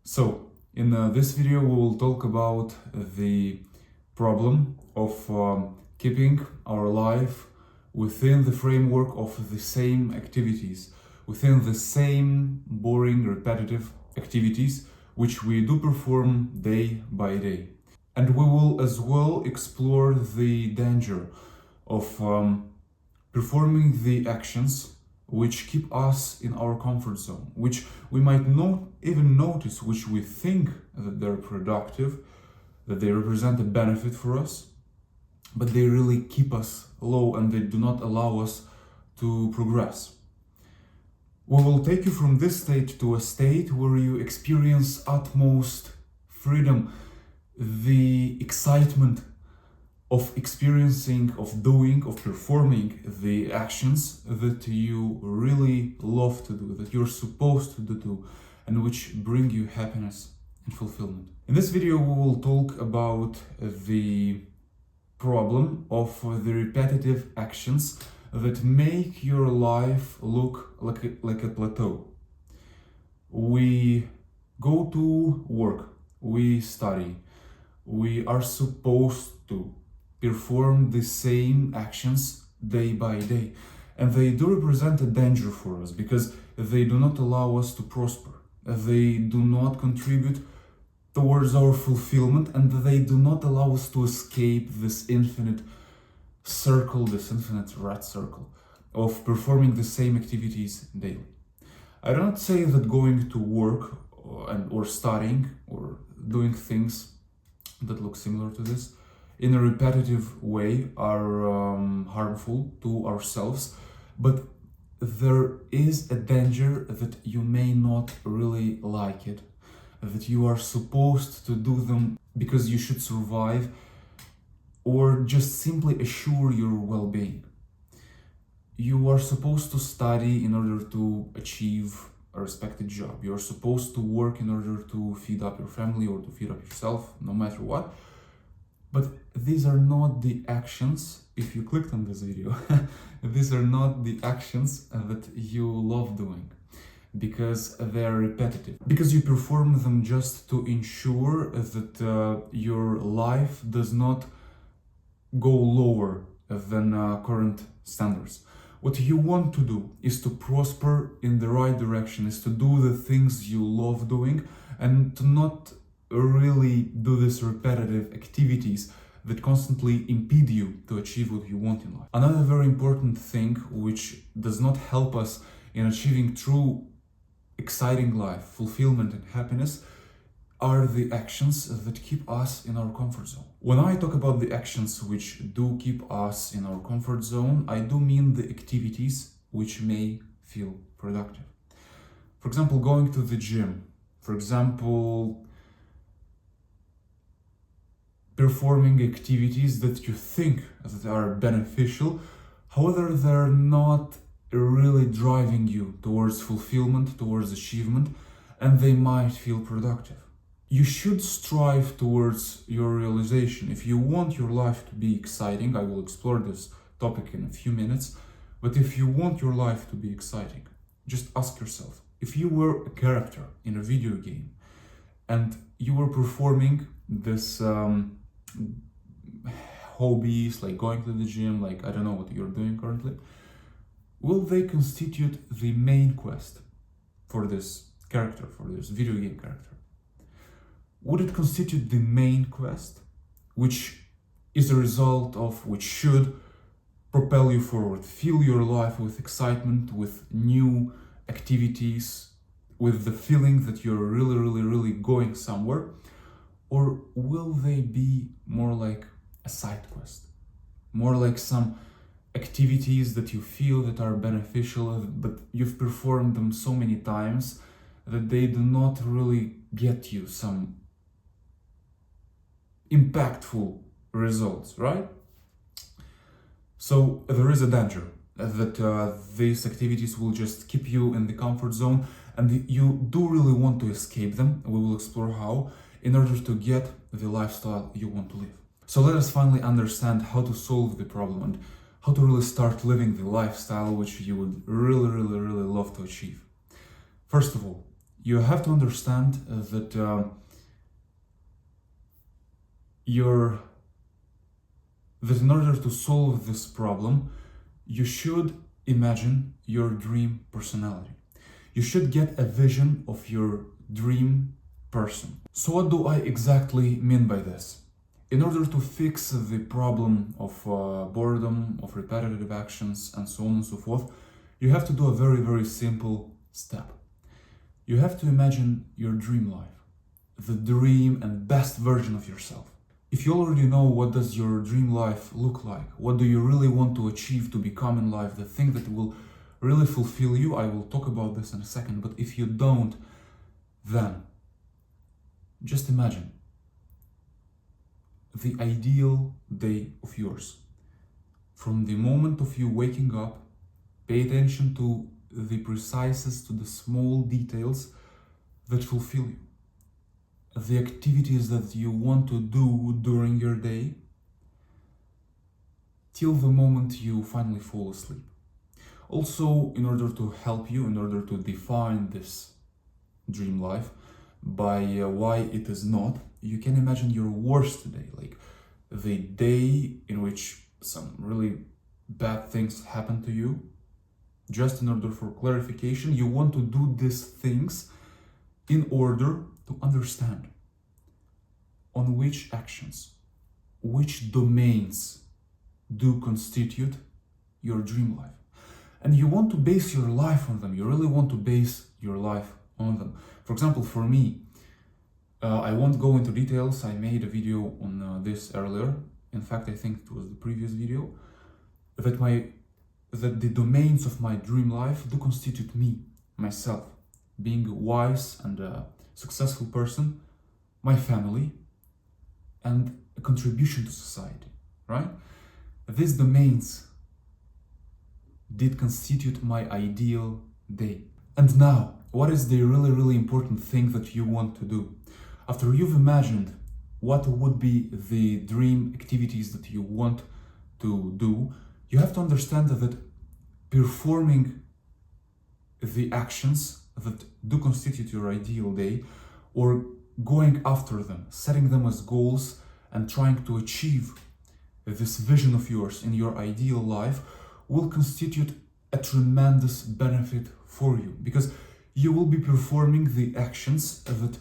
So, in this video we will talk about the problem of keeping our life within the framework of the same activities, within the same boring, repetitive activities which we do perform day by day. And we will as well explore the danger of performing the actions which keep us in our comfort zone, which we might not even notice, which we think that they're productive, that they represent a benefit for us, but they really keep us low and they do not allow us to progress. We will take you from this state to a state where you experience utmost freedom, the excitement of experiencing, of doing, of performing the actions that you really love to do, that you're supposed to do, and which bring you happiness and fulfillment. In this video, we will talk about the problem of the repetitive actions that make your life look like a plateau. We go to work, we study, we are supposed to perform the same actions day by day, and they do represent a danger for us because they do not allow us to prosper, they do not contribute towards our fulfillment, and they do not allow us to escape this infinite circle, this infinite rat circle of performing the same activities daily. I do not say that going to work or studying or doing things that look similar to this in a repetitive way are harmful to ourselves, but there is a danger that you may not really like it, that you are supposed to do them because you should survive or just simply assure your well-being. You are supposed to study in order to achieve a respected job. You're supposed to work in order to feed up your family or to feed up yourself, no matter what. But these are not the actions, if you clicked on this video, these are not the actions that you love doing because they are repetitive. Because you perform them just to ensure that your life does not go lower than current standards. What you want to do is to prosper in the right direction, is to do the things you love doing and to not really do these repetitive activities that constantly impede you to achieve what you want in life. Another very important thing which does not help us in achieving true exciting life, fulfillment and happiness are the actions that keep us in our comfort zone. When I talk about the actions which do keep us in our comfort zone, I do mean the activities which may feel productive. For example, going to the gym. For example, performing activities that you think that are beneficial, however, they're not really driving you towards fulfillment, towards achievement, and they might feel productive. You should strive towards your realization. If you want your life to be exciting, I will explore this topic in a few minutes, but if you want your life to be exciting, just ask yourself, if you were a character in a video game and you were performing this hobbies like going to the gym, like I don't know what you're doing currently, will they constitute the main quest for this character, for this video game character? Would it constitute the main quest, which is a result of, which should propel you forward, fill your life with excitement, with new activities, with the feeling that you're really going somewhere? Or will they be more like a side quest, more like some activities that you feel that are beneficial, but you've performed them so many times that they do not really get you some impactful results, right? So there is a danger that these activities will just keep you in the comfort zone, and you do really want to escape them. We will explore how, in order to get the lifestyle you want to live. So let us finally understand how to solve the problem and how to really start living the lifestyle which you would really love to achieve. First of all, you have to understand that that in order to solve this problem, you should imagine your dream personality. You should get a vision of your dream person. So what do I exactly mean by this? In order to fix the problem of boredom, of repetitive actions, and so on and so forth, you have to do a very, very simple step. You have to imagine your dream life, the dream and best version of yourself. If you already know what does your dream life look like, what do you really want to achieve to become in life, the thing that will really fulfill you, I will talk about this in a second, but if you don't, then just imagine the ideal day of yours. From the moment of you waking up, pay attention to the precisest, to the small details that fulfill you. The activities that you want to do during your day, till the moment you finally fall asleep. Also, in order to help you, in order to define this dream life, by why it is not, you can imagine your worst day, like the day in which some really bad things happen to you. Just in order for clarification, you want to do these things in order to understand on which actions, which domains do constitute your dream life. And you want to base your life on them. You really want to base your life on them. For example, for me, I won't go into details. I made a video on this earlier. In fact, I think it was the previous video, that the domains of my dream life do constitute me, myself, being a wise and a successful person, my family, and a contribution to society, right? These domains did constitute my ideal day. And now, what is the really, really important thing that you want to do? After you've imagined what would be the dream activities that you want to do, you have to understand that performing the actions that do constitute your ideal day, or going after them, setting them as goals and trying to achieve this vision of yours in your ideal life, will constitute a tremendous benefit for you, because you will be performing the actions that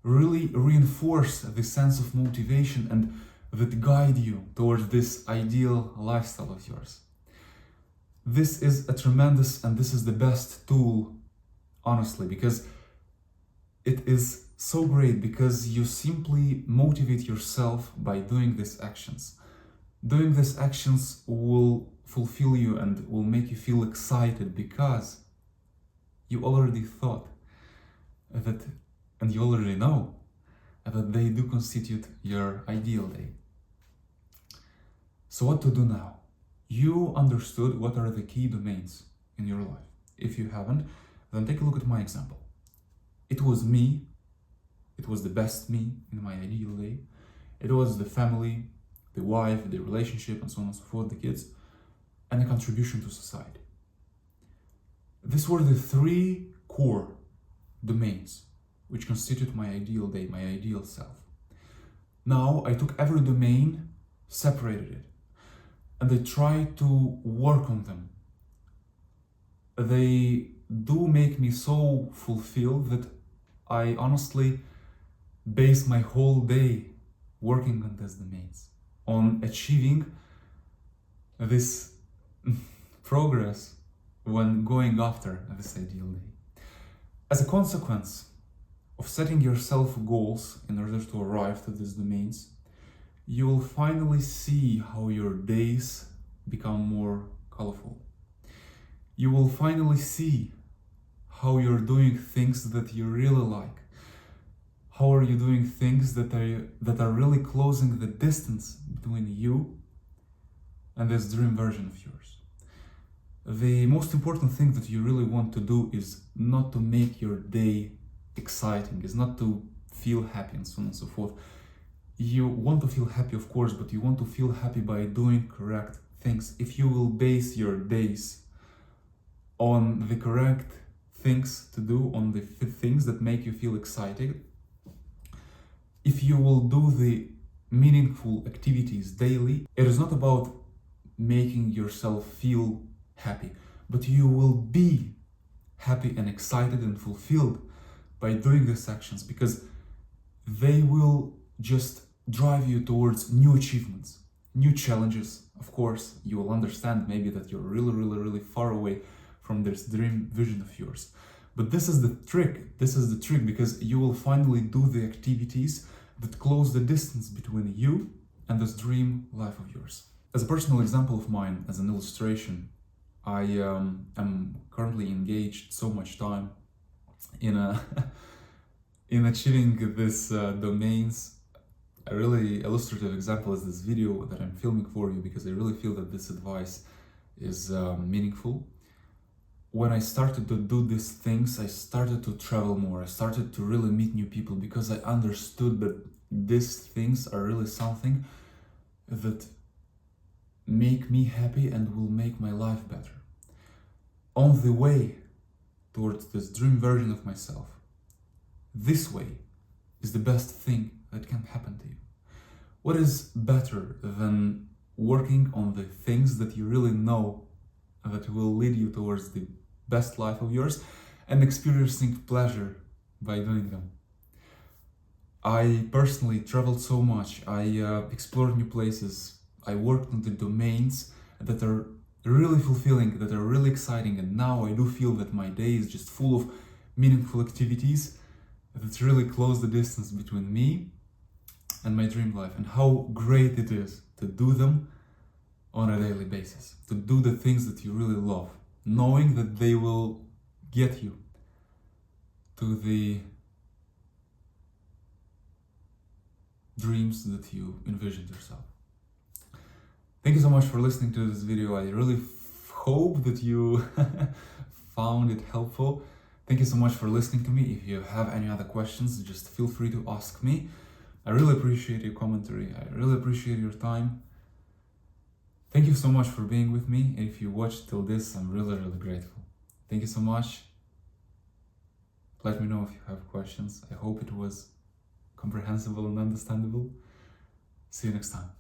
really reinforce the sense of motivation and that guide you towards this ideal lifestyle of yours. This is a tremendous, and this is the best tool, honestly, because it is so great, because you simply motivate yourself by doing these actions. Doing these actions will fulfill you and will make you feel excited, because you already thought that, and you already know that they do constitute your ideal day. So what to do now? You understood what are the key domains in your life. If you haven't, then take a look at my example. It was me. It was the best me in my ideal day. It was the family, the wife, the relationship, and so on and so forth, the kids, and a contribution to society. These were the three core domains which constitute my ideal day, my ideal self. Now I took every domain, separated it, and I tried to work on them. They do make me so fulfilled that I honestly base my whole day working on these domains, on achieving this progress when going after this ideal day. As a consequence of setting yourself goals in order to arrive to these domains, you will finally see how your days become more colorful. You will finally see how you're doing things that you really like. How are you doing things that are really closing the distance between you and this dream version of yours. The most important thing that you really want to do is not to make your day exciting, is not to feel happy and so on and so forth. You want to feel happy, of course, but you want to feel happy by doing correct things. If you will base your days on the correct things to do, on the things that make you feel excited. If you will do the meaningful activities daily, it is not about making yourself feel happy, but you will be happy and excited and fulfilled by doing these actions, because they will just drive you towards new achievements, new challenges. Of course, you will understand maybe that you're really far away from this dream vision of yours. But this is the trick. This is the trick, because you will finally do the activities that close the distance between you and this dream life of yours. As a personal example of mine, as an illustration, I am currently engaged so much time in in achieving this domains. A really illustrative example is this video that I'm filming for you, because I really feel that this advice is meaningful. When I started to do these things, I started to travel more. I started to really meet new people, because I understood that these things are really something that make me happy and will make my life better. On the way towards this dream version of myself, this way is the best thing that can happen to you. What is better than working on the things that you really know that will lead you towards the best life of yours and experiencing pleasure by doing them? I personally traveled so much. I explored new places. I worked on the domains that are really fulfilling, that are really exciting, and now I do feel that my day is just full of meaningful activities that really close the distance between me and my dream life, and how great it is to do them on a daily basis, to do the things that you really love, knowing that they will get you to the dreams that you envisioned yourself. Thank you so much for listening to this video. I really hope that you found it helpful. Thank you so much for listening to me. If you have any other questions, just feel free to ask me. I really appreciate your commentary. I really appreciate your time. Thank you so much for being with me. And if you watched till this, I'm really grateful. Thank you so much. Let me know if you have questions. I hope it was comprehensible and understandable. See you next time.